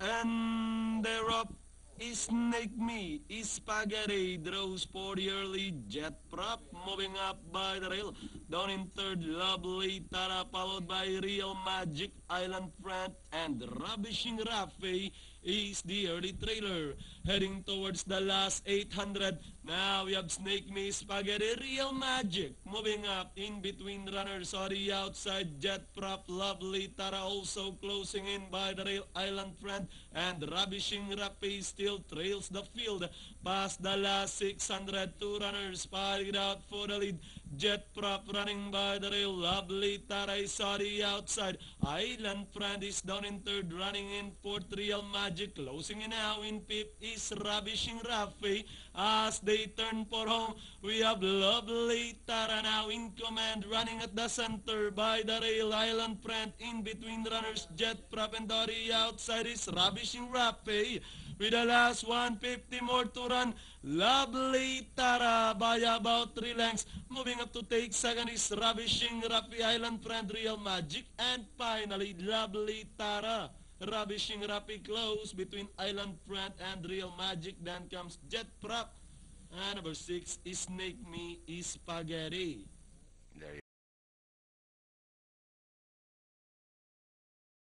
And they're up. Snake Me, Spaghetti, draws for the early Jet Prop, moving up by the rail. Down in third, Lovely Tara, followed by Real Magic, Island Front, and Ravishing Rafe is the early trailer. Heading towards the last 800. Now we have Snake Me, Spaghetti, Real Magic, moving up in between runners on the outside. Jet Prop, Lovely Tara also closing in by the rail. Island Front and Ravishing Rafe still trails the field past the last 600. Two runners fighting out for the lead. Jet Prop running by the rail. Lovely Tara is on the outside. Island Front is down in third, running in fourth. Real Magic closing in now in fifth is Ravishing Rafe. As they turn for home, we have Lovely Tara now in command, running at the center by the rail. Island Front in between runners. Jet Prop and on the outside is Ravishing Rafe. With the last 150 more to run, Lovely Tara by about 3 lengths. Moving up to take second is Ravishing Rafe, Island Front, Real Magic, and finally Lovely Tara. Ravishing Rafe close between Island Front and Real Magic. Then comes Jet Prop. And number 6 is Snake Me, Spaghetti. There you